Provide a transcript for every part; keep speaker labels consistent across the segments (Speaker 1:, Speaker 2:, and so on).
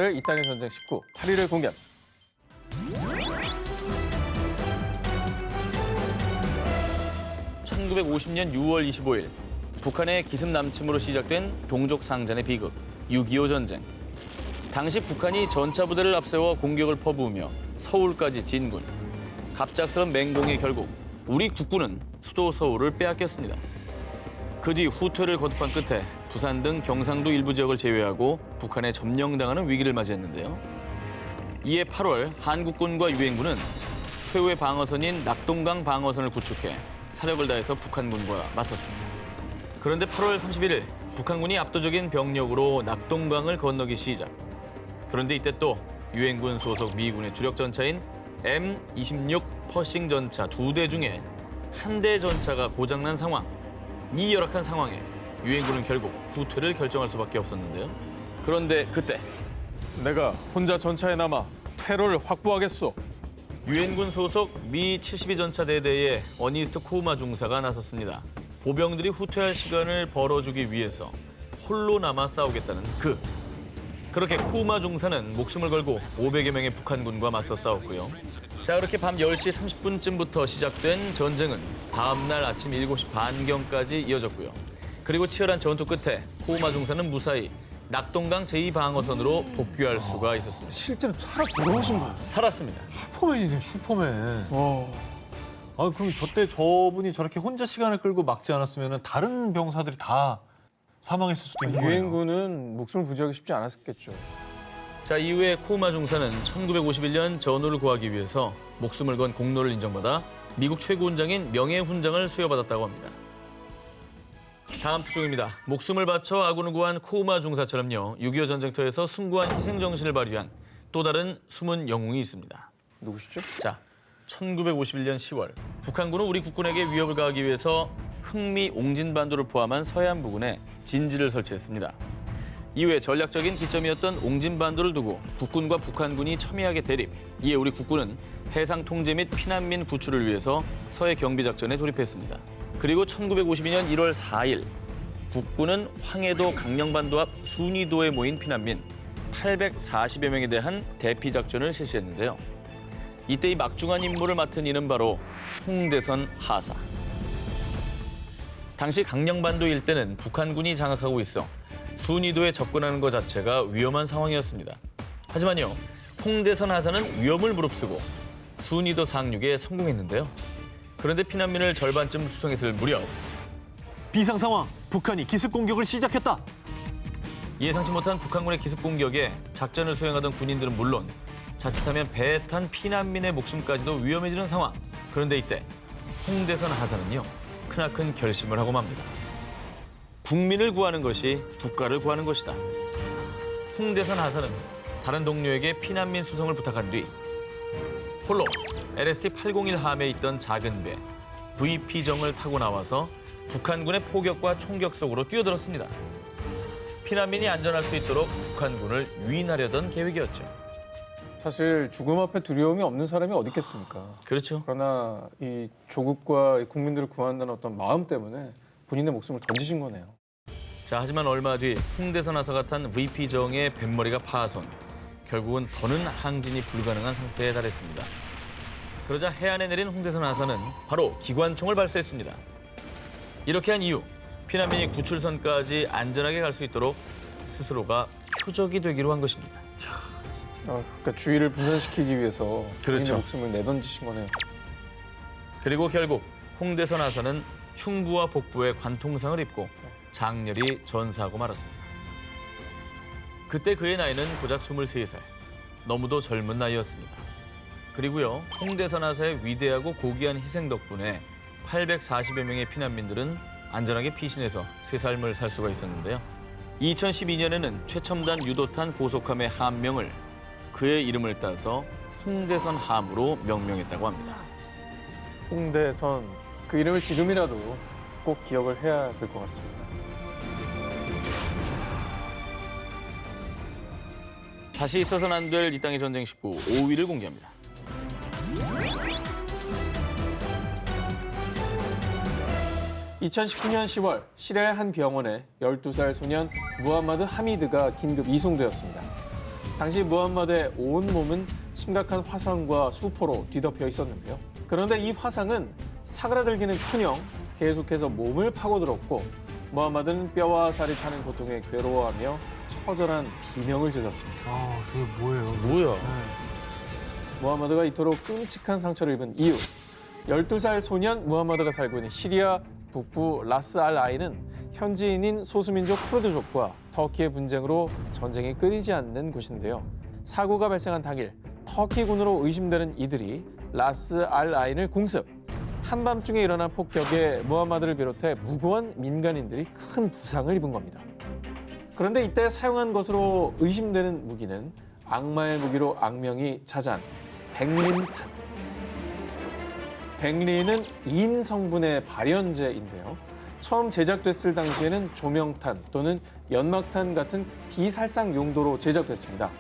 Speaker 1: 이 땅의 전쟁 19, 8위를 공개합니다.
Speaker 2: (1950년 6월 25일) 북한의 기습 남침으로 시작된 동족 상잔의 비극 6.25 전쟁. 당시 북한이 전차 부대를 앞세워 공격을 퍼부으며 서울까지 진군. 갑작스런 맹공에 결국 우리 국군은 수도 서울을 빼앗겼습니다. 그 뒤 후퇴를 거듭한 끝에 부산 등 경상도 일부 지역을 제외하고 북한에 점령당하는 위기를 맞이했는데요. 이에 8월 한국군과 유엔군은 최후의 방어선인 낙동강 방어선을 구축해 사력을 다해서 북한군과 맞섰습니다. 그런데 8월 31일 북한군이 압도적인 병력으로 낙동강을 건너기 시작. 그런데 이때 또 유엔군 소속 미군의 주력 전차인 M-26 퍼싱 전차 2대 중에 한 대 전차가 고장난 상황. 이 열악한 상황에 유엔군은 결국 후퇴를 결정할 수밖에 없었는데요. 그런데 그때
Speaker 1: 내가 혼자 전차에 남아 퇴로를 확보하겠소.
Speaker 2: 유엔군 소속 미 72 전차 대대의 어니스트 코우마 중사가 나섰습니다. 보병들이 후퇴할 시간을 벌어주기 위해서 홀로 남아 싸우겠다는 그렇게 코우마 중사는 목숨을 걸고 500여 명의 북한군과 맞서 싸웠고요. 자, 그렇게 밤 10시 30분쯤부터 시작된 전쟁은 다음 날 아침 7시 반경까지 이어졌고요. 그리고 치열한 전투 끝에 코우마 중사는 무사히 낙동강 제2방어선으로 복귀할 수가 있었습니다.
Speaker 1: 실제로 살아 돌아오신 거예요?
Speaker 2: 살았습니다.
Speaker 3: 슈퍼맨이네, 슈퍼맨.
Speaker 1: 와.
Speaker 3: 아, 그럼 저때 저분이 저렇게 혼자 시간을 끌고 막지 않았으면 다른 병사들이 다 사망했을 수도 있는 거예요.
Speaker 1: 유엔군은 목숨을 부지하기 쉽지 않았겠죠.
Speaker 2: 자, 이후에 코우마 중사는 1951년 전우를 구하기 위해서 목숨을 건 공로를 인정받아 미국 최고훈장인 명예훈장을 수여받았다고 합니다. 다음 투종입니다. 목숨을 바쳐 아군을 구한 코우마 중사처럼요. 6.25 전쟁터에서 숭고한 희생정신을 발휘한 또 다른 숨은 영웅이 있습니다.
Speaker 1: 누구시죠?
Speaker 2: 자, 1951년 10월 북한군은 우리 국군에게 위협을 가하기 위해서 흥미 옹진반도를 포함한 서해안 부근에 진지를 설치했습니다. 이후에 전략적인 기점이었던 옹진반도를 두고 국군과 북한군이 첨예하게 대립. 이에 우리 국군은 해상 통제 및 피난민 구출을 위해서 서해 경비작전에 돌입했습니다. 그리고 1952년 1월 4일 국군은 황해도 강령반도 앞 순이도에 모인 피난민 840여 명에 대한 대피작전을 실시했는데요. 이때 이 막중한 임무를 맡은 이는 바로 홍대선 하사. 당시 강령반도 일대는 북한군이 장악하고 있어 순이도에 접근하는 것 자체가 위험한 상황이었습니다. 하지만요, 홍대선 하사는 위험을 무릅쓰고 순이도 상륙에 성공했는데요. 그런데 피난민을 절반쯤 수송했을 무렵
Speaker 3: 비상 상황, 북한이 기습 공격을 시작했다.
Speaker 2: 예상치 못한 북한군의 기습 공격에 작전을 수행하던 군인들은 물론 자칫하면 배에 탄 피난민의 목숨까지도 위험해지는 상황. 그런데 이때 홍대선 하사는요, 크나큰 결심을 하고 맙니다. 국민을 구하는 것이 국가를 구하는 것이다. 홍대선 하사는 다른 동료에게 피난민 수송을 부탁한 뒤 홀로 LST-801 함에 있던 작은 배 VP정을 타고 나와서 북한군의 포격과 총격 속으로 뛰어들었습니다. 피난민이 안전할 수 있도록 북한군을 유인하려던 계획이었죠.
Speaker 1: 사실 죽음 앞에 두려움이 없는 사람이 어디 있겠습니까?
Speaker 2: 그렇죠.
Speaker 1: 그러나 이 조국과 이 국민들을 구한다는 어떤 마음 때문에 본인의 목숨을 던지신 거네요.
Speaker 2: 자, 하지만 얼마 뒤 홍대선 하사가 탄 VP정의 뱃머리가 파손. 결국은 더는 항진이 불가능한 상태에 달했습니다. 그러자 해안에 내린 홍대선 하사는 바로 기관총을 발사했습니다. 이렇게 한 이유, 피난민이 구출선까지 안전하게 갈 수 있도록 스스로가 표적이 되기로 한 것입니다.
Speaker 1: 그러니까 주의를 분산시키기 위해서
Speaker 2: 그렇죠.
Speaker 1: 본인의 목숨을 내던지신 거네요.
Speaker 2: 그리고 결국 홍대선 하사는 흉부와 복부에 관통상을 입고 장렬히 전사하고 말았습니다. 그때 그의 나이는 고작 23살. 너무도 젊은 나이였습니다. 그리고요, 홍대선 하사의 위대하고 고귀한 희생 덕분에 840여 명의 피난민들은 안전하게 피신해서 새 삶을 살 수가 있었는데요. 2012년에는 최첨단 유도탄 고속함의 함명을 그의 이름을 따서 홍대선 함으로 명명했다고 합니다.
Speaker 1: 홍대선, 그 이름을 지금이라도 꼭 기억을 해야 될 것 같습니다.
Speaker 2: 다시 있어서는 안 될 이 땅의 전쟁 19, 5위를 공개합니다.
Speaker 1: (2019년 10월) 시리아의 한 병원에 12살 소년 무함마드 하미드가 긴급 이송되었습니다. 당시 무함마드의 온 몸은 심각한 화상과 수포로 뒤덮여 있었는데요. 그런데 이 화상은 사그라들기는커녕 계속해서 몸을 파고들었고 무함마드는 뼈와 살이 타는 고통에 괴로워하며 처절한 비명을 질렀습니다.
Speaker 3: 아, 저게 뭐예요?
Speaker 2: 뭐야?
Speaker 1: 무함마드가 이토록 끔찍한 상처를 입은 이유. 12살 소년 무함마드가 살고 있는 시리아 북부 라스 알 아인은 현지인인 소수민족 쿠르드족과 터키의 분쟁으로 전쟁이 끊이지 않는 곳인데요. 사고가 발생한 당일 터키군으로 의심되는 이들이 라스 알 아인을 공습. 한밤중에 일어난 폭격에 무함마드를 비롯해 무고한 민간인들이 큰 부상을 입은 겁니다. 그런데 이때 사용한 것으로 의심되는 무기는 악마의 무기로 악명이 자자한 백린탄. 백린은 인 성분의 발연제인데요. 처음 제작됐을 당시에는 조명탄 또는 연막탄 같은 비살상 용도로 제작됐습니다.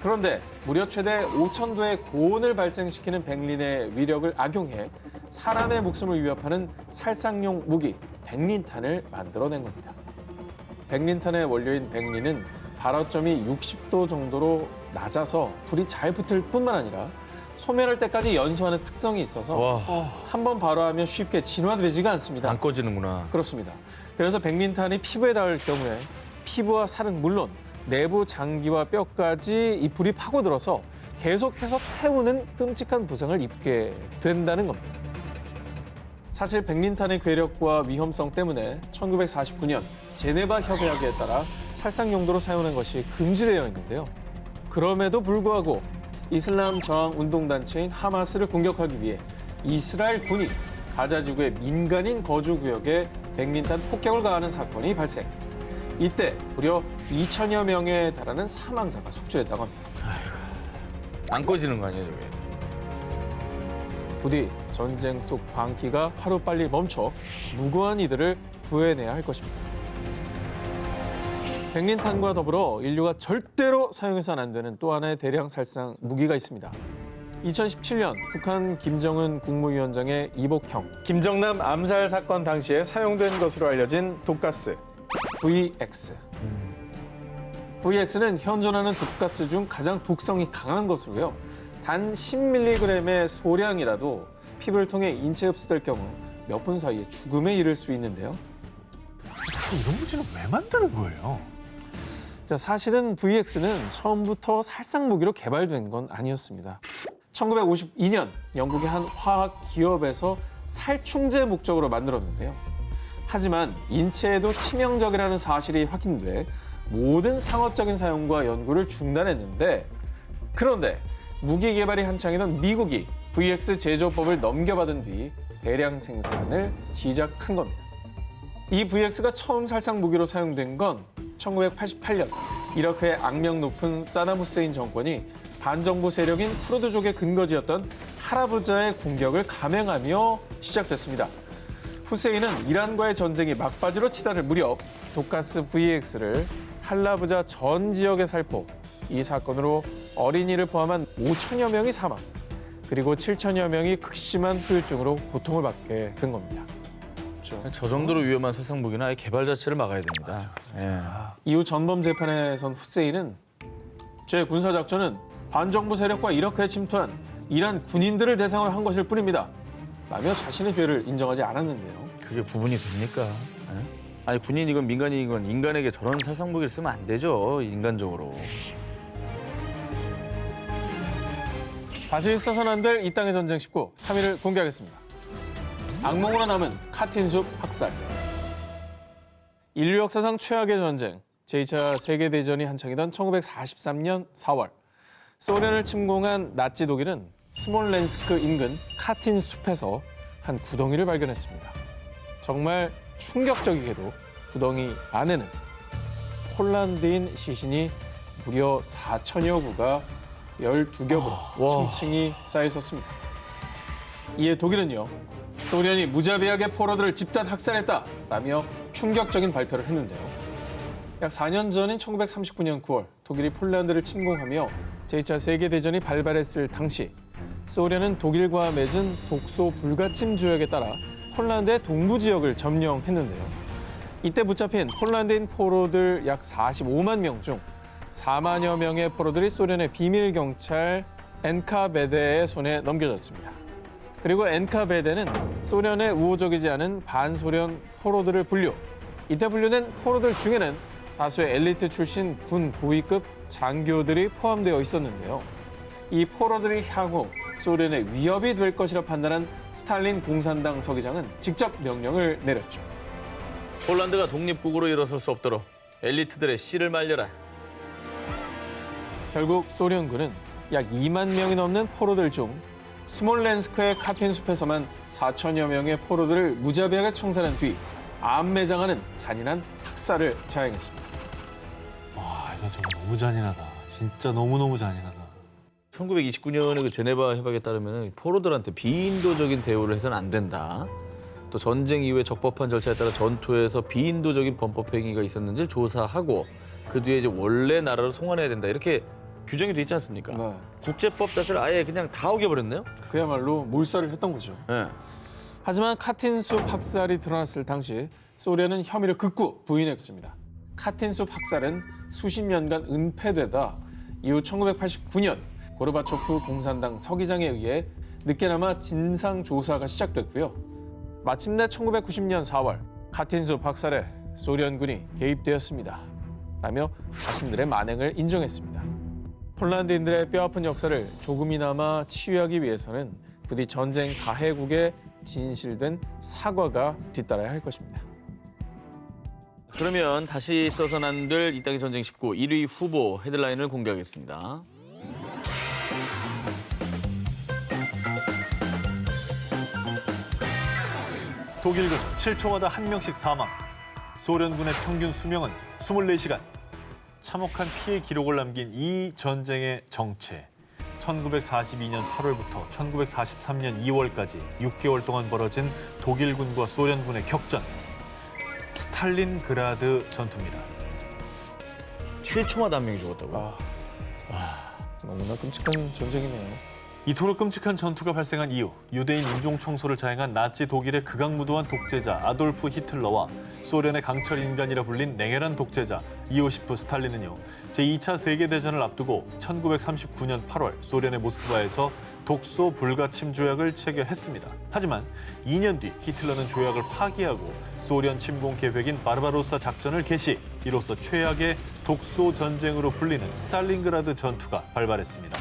Speaker 1: 그런데 무려 최대 5,000도의 고온을 발생시키는 백린의 위력을 악용해 사람의 목숨을 위협하는 살상용 무기 백린탄을 만들어낸 겁니다. 백린탄의 원료인 백린은 발화점이 60도 정도로 낮아서 불이 잘 붙을 뿐만 아니라 소멸할 때까지 연소하는 특성이 있어서
Speaker 2: 와,
Speaker 1: 한 번 발화하면 쉽게 진화되지가 않습니다.
Speaker 2: 안 꺼지는구나.
Speaker 1: 그렇습니다. 그래서 백린탄이 피부에 닿을 경우에 피부와 살은 물론 내부 장기와 뼈까지 이 불이 파고들어서 계속해서 태우는 끔찍한 부상을 입게 된다는 겁니다. 사실 백린탄의 괴력과 위험성 때문에 1949년 제네바 협약에 따라 살상 용도로 사용하는 것이 금지되어 있는데요. 그럼에도 불구하고 이슬람 저항 운동단체인 하마스를 공격하기 위해 이스라엘 군이 가자 지구의 민간인 거주 구역에 백린탄 폭격을 가하는 사건이 발생. 이때 무려 2천여 명에 달하는 사망자가 속출했다고 합니다.
Speaker 2: 안 꺼지는 거 아니에요, 저게?
Speaker 1: 부디 전쟁 속 광기가 하루빨리 멈춰 무고한 이들을 구해내야 할 것입니다. 백린탄과 더불어 인류가 절대로 사용해서는 안 되는 또 하나의 대량 살상 무기가 있습니다. 2017년 북한 김정은 국무위원장의 이복형, 김정남 암살 사건 당시에 사용된 것으로 알려진 독가스 VX. VX는 현존하는 독가스 중 가장 독성이 강한 것으로요. 단 10mg의 소량이라도 피부를 통해 인체에 흡수될 경우 몇 분 사이에 죽음에 이를 수 있는데요.
Speaker 3: 이런 무기는 왜 만드는 거예요?
Speaker 1: 자, 사실은 VX는 처음부터 살상 무기로 개발된 건 아니었습니다. 1952년 영국의 한 화학 기업에서 살충제 목적으로 만들었는데요. 하지만 인체에도 치명적이라는 사실이 확인돼 모든 상업적인 사용과 연구를 중단했는데, 그런데 무기 개발이 한창이던 미국이 VX 제조법을 넘겨받은 뒤 대량 생산을 시작한 겁니다. 이 VX가 처음 살상 무기로 사용된 건 1988년 이라크의 악명 높은 사담 후세인 정권이 반정부 세력인 쿠르드족의 근거지였던 할라브자의 공격을 감행하며 시작됐습니다. 후세인은 이란과의 전쟁이 막바지로 치달을 무렵 독가스 VX를 할라브자 전 지역에 살포, 이 사건으로 어린이를 포함한 5천여 명이 사망, 그리고 7천여 명이 극심한 후유증으로 고통을 받게 된 겁니다.
Speaker 2: 저 정도로 위험한 살상 무기는 아예 개발 자체를 막아야 됩니다. 예.
Speaker 1: 이후 전범 재판에 선 후세인은 제 군사작전은 반정부 세력과 이라크에 침투한 이란 군인들을 대상으로 한 것일 뿐입니다. 라며 자신의 죄를 인정하지 않았는데요.
Speaker 2: 그게 구분이 됩니까? 예? 아니 군인이건 민간인이건 인간에게 저런 살상 무기를 쓰면 안 되죠, 인간적으로.
Speaker 1: 다시 있어서는 안 될 이 땅의 전쟁 19, 3위를 공개하겠습니다. 악몽으로 남은 카틴숲 학살. 인류 역사상 최악의 전쟁, 제2차 세계대전이 한창이던 1943년 4월, 소련을 침공한 나치 독일은 스몰렌스크 인근 카틴숲에서 한 구덩이를 발견했습니다. 정말 충격적이게도 구덩이 안에는 폴란드인 시신이 무려 4천여 구가 12겹으로 층층이 쌓여 있었습니다. 이에 독일은요, 소련이 무자비하게 포로들을 집단 학살했다라며 충격적인 발표를 했는데요. 약 4년 전인 1939년 9월 독일이 폴란드를 침공하며 제2차 세계대전이 발발했을 당시 소련은 독일과 맺은 독소 불가침 조약에 따라 폴란드의 동부 지역을 점령했는데요. 이때 붙잡힌 폴란드인 포로들 약 45만 명 중 4만여 명의 포로들이 소련의 비밀 경찰 엔카베데의 손에 넘겨졌습니다. 그리고 엔카베데는 소련의 우호적이지 않은 반소련 포로들을 분류. 이때 분류된 포로들 중에는 다수의 엘리트 출신 군 고위급 장교들이 포함되어 있었는데요. 이 포로들이 향후 소련의 위협이 될 것이라 판단한 스탈린 공산당 서기장은 직접 명령을 내렸죠.
Speaker 2: 폴란드가 독립국으로 일어설 수 없도록 엘리트들의 씨를 말려라.
Speaker 1: 결국 소련군은 약 2만 명이 넘는 포로들 중 스몰렌스크의 카틴숲에서만 4천여 명의 포로들을 무자비하게 총살한 뒤 암매장하는 잔인한 학살을 자행했습니다.
Speaker 3: 와, 이건 정말 너무 잔인하다. 진짜 너무너무 잔인하다.
Speaker 2: 1929년의 그 제네바 협약에 따르면 포로들한테 비인도적인 대우를 해서는 안 된다. 또 전쟁 이후에 적법한 절차에 따라 전투에서 비인도적인 범법 행위가 있었는지를 조사하고 그 뒤에 이제 원래 나라로 송환해야 된다. 이렇게 규정이 돼 있지 않습니까?
Speaker 1: 네.
Speaker 2: 국제법 자체를 아예 그냥 다 어겨버렸네요.
Speaker 1: 그야말로 몰살을 했던 거죠.
Speaker 2: 네.
Speaker 1: 하지만 카틴숲 학살이 드러났을 당시 소련은 혐의를 극구 부인했습니다. 카틴숲 학살은 수십 년간 은폐되다 이후 1989년 고르바초프 공산당 서기장에 의해 늦게나마 진상조사가 시작됐고요. 마침내 1990년 4월 카틴숲 학살에 소련군이 개입되었습니다. 라며 자신들의 만행을 인정했습니다. 폴란드인들의 뼈아픈 역사를 조금이나마 치유하기 위해서는 부디 전쟁 가해국에 진실된 사과가 뒤따라야 할 것입니다.
Speaker 2: 그러면 다시 써선 안 될 이 땅의 전쟁 19 1위 후보 헤드라인을 공개하겠습니다.
Speaker 3: 독일군 7초마다 한 명씩 사망. 소련군의 평균 수명은 24시간. 참혹한 피해 기록을 남긴 이 전쟁의 정체. 1942년 8월부터 1943년 2월까지 6개월 동안 벌어진 독일군과 소련군의 격전. 스탈린그라드 전투입니다.
Speaker 2: 7초마다 한 명이 죽었다고요?
Speaker 1: 너무나 끔찍한 전쟁이네요.
Speaker 3: 이토록 끔찍한 전투가 발생한 이유, 유대인 인종 청소를 자행한 나치 독일의 극악무도한 독재자 아돌프 히틀러와 소련의 강철 인간이라 불린 냉혈한 독재자 이오시프 스탈린은요, 제2차 세계대전을 앞두고 1939년 8월 소련의 모스크바에서 독소 불가침 조약을 체결했습니다. 하지만 2년 뒤 히틀러는 조약을 파기하고 소련 침공 계획인 바르바로사 작전을 개시, 이로써 최악의 독소 전쟁으로 불리는 스탈린그라드 전투가 발발했습니다.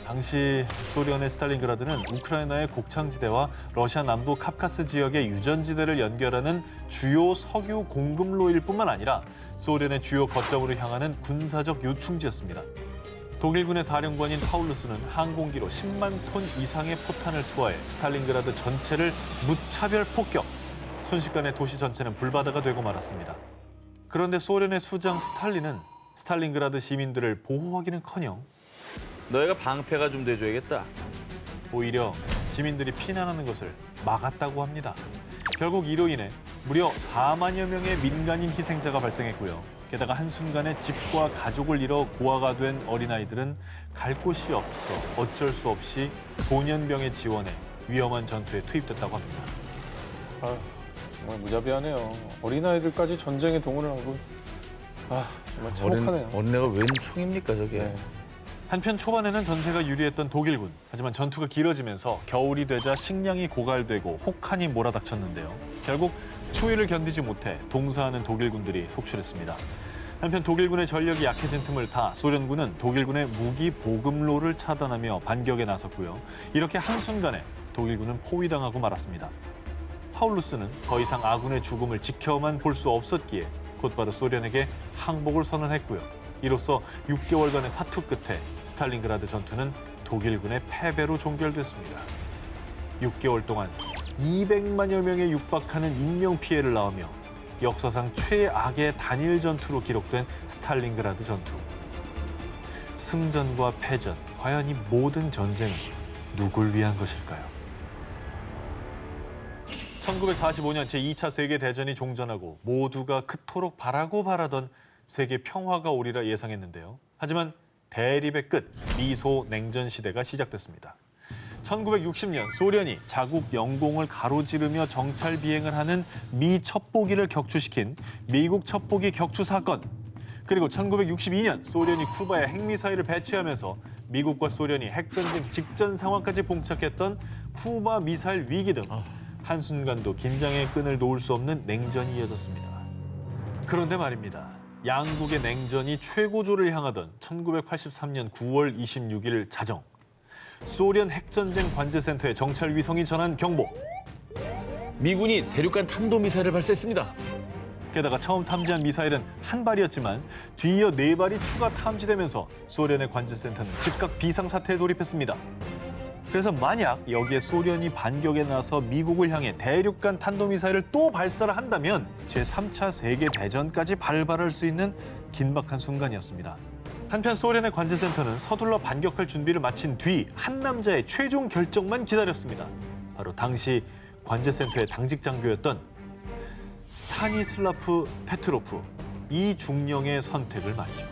Speaker 3: 당시 소련의 스탈린그라드는 우크라이나의 곡창지대와 러시아 남부 카프카스 지역의 유전지대를 연결하는 주요 석유 공급로일 뿐만 아니라 소련의 주요 거점으로 향하는 군사적 요충지였습니다. 독일군의 사령관인 파울루스는 항공기로 10만 톤 이상의 포탄을 투하해 스탈린그라드 전체를 무차별 폭격. 순식간에 도시 전체는 불바다가 되고 말았습니다. 그런데 소련의 수장 스탈린은 스탈린그라드 시민들을 보호하기는커녕
Speaker 2: 너희가 방패가 좀 돼줘야겠다.
Speaker 3: 오히려 시민들이 피난하는 것을 막았다고 합니다. 결국 이로 인해 무려 4만여 명의 민간인 희생자가 발생했고요. 게다가 한순간에 집과 가족을 잃어 고아가 된 어린아이들은 갈 곳이 없어 어쩔 수 없이 소년병의 지원에 위험한 전투에 투입됐다고 합니다.
Speaker 1: 정말 무자비하네요. 어린아이들까지 전쟁에 동원을 하고 정말 참혹하네요.
Speaker 2: 어린애가 웬 총입니까 저게?
Speaker 1: 네.
Speaker 3: 한편 초반에는 전세가 유리했던 독일군. 하지만 전투가 길어지면서 겨울이 되자 식량이 고갈되고 혹한이 몰아닥쳤는데요. 결국 추위를 견디지 못해 동사하는 독일군들이 속출했습니다. 한편 독일군의 전력이 약해진 틈을 타 소련군은 독일군의 무기 보급로를 차단하며 반격에 나섰고요. 이렇게 한순간에 독일군은 포위당하고 말았습니다. 파울루스는 더 이상 아군의 죽음을 지켜만 볼 수 없었기에 곧바로 소련에게 항복을 선언했고요. 이로써 6개월간의 사투 끝에 스탈린그라드 전투는 독일군의 패배로 종결됐습니다. 6개월 동안 200만여 명에 육박하는 인명피해를 낳으며 역사상 최악의 단일 전투로 기록된 스탈린그라드 전투. 승전과 패전, 과연 이 모든 전쟁은 누굴 위한 것일까요? 1945년 제2차 세계대전이 종전하고 모두가 그토록 바라던 세계 평화가 오리라 예상했는데요. 하지만 대립의 끝, 미소 냉전 시대가 시작됐습니다. 1960년 소련이 자국 영공을 가로지르며 정찰 비행을 하는 미 첩보기를 격추시킨 미국 첩보기 격추 사건. 그리고 1962년 소련이 쿠바에 핵미사일을 배치하면서 미국과 소련이 핵전쟁 직전 상황까지 봉착했던 쿠바 미사일 위기 등 한순간도 긴장의 끈을 놓을 수 없는 냉전이 이어졌습니다. 그런데 말입니다. 양국의 냉전이 최고조를 향하던 1983년 9월 26일 자정. 소련 핵전쟁 관제센터의 정찰 위성이 전한 경보.
Speaker 2: 미군이 대륙간 탄도미사일을 발사했습니다.
Speaker 3: 게다가 처음 탐지한 미사일은 한 발이었지만 뒤이어 4발이 추가 탐지되면서 소련의 관제센터는 즉각 비상사태에 돌입했습니다. 그래서 만약 여기에 소련이 반격에 나서 미국을 향해 대륙간 탄도미사일을 또 발사를 한다면 제3차 세계대전까지 발발할 수 있는 긴박한 순간이었습니다. 한편 소련의 관제센터는 서둘러 반격할 준비를 마친 뒤 한 남자의 최종 결정만 기다렸습니다. 바로 당시 관제센터의 당직 장교였던 스타니슬라프 페트로프, 이 중령의 선택을 말이죠.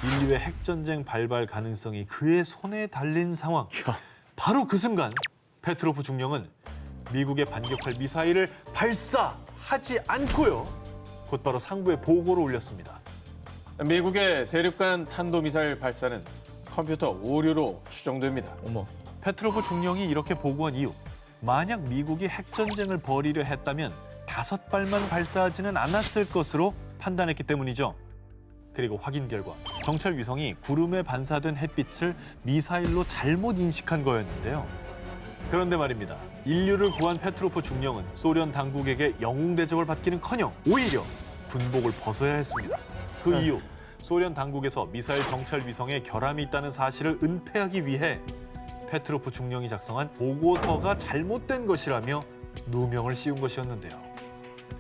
Speaker 3: 인류의 핵전쟁 발발 가능성이 그의 손에 달린 상황. 바로 그 순간 페트로프 중령은 미국에 반격할 미사일을 발사하지 않고요. 곧바로 상부에 보고를 올렸습니다.
Speaker 1: 미국의 대륙간 탄도미사일 발사는 컴퓨터 오류로 추정됩니다.
Speaker 2: 어머.
Speaker 3: 페트로프 중령이 이렇게 보고한 이유. 만약 미국이 핵전쟁을 벌이려 했다면 5발만 발사하지는 않았을 것으로 판단했기 때문이죠. 그리고 확인 결과 정찰 위성이 구름에 반사된 햇빛을 미사일로 잘못 인식한 거였는데요. 그런데 말입니다. 인류를 구한 페트로프 중령은 소련 당국에게 영웅 대접을 받기는커녕 오히려 군복을 벗어야 했습니다. 그 이유, 소련 당국에서 미사일 정찰 위성에 결함이 있다는 사실을 은폐하기 위해 페트로프 중령이 작성한 보고서가 잘못된 것이라며 누명을 씌운 것이었는데요.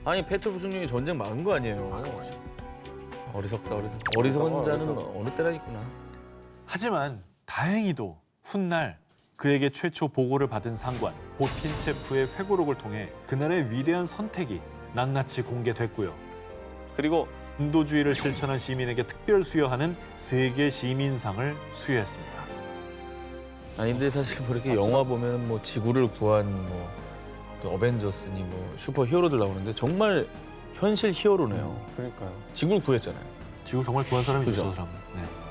Speaker 2: 아니 페트로프 중령이 전쟁 막은 거 아니에요. 어리석다 어리석. 어리석은 자는 어느 때나 있구나.
Speaker 3: 하지만 다행히도 훗날 그에게 최초 보고를 받은 상관 보틴체프의 회고록을 통해 그날의 위대한 선택이 낱낱이 공개됐고요. 그리고 인도주의를 실천한 시민에게 특별 수여하는 세계 시민상을 수여했습니다.
Speaker 2: 아니 근데 사실 뭐 이렇게 영화 보면 뭐 지구를 구한 그 어벤져스니 뭐 슈퍼 히어로들 나오는데 정말 현실 히어로네요.
Speaker 1: 그러니까요.
Speaker 2: 지구를 구했잖아요.
Speaker 3: 지금 정말 구한 사람이죠,
Speaker 2: 그죠?
Speaker 3: 저 사람은. 네.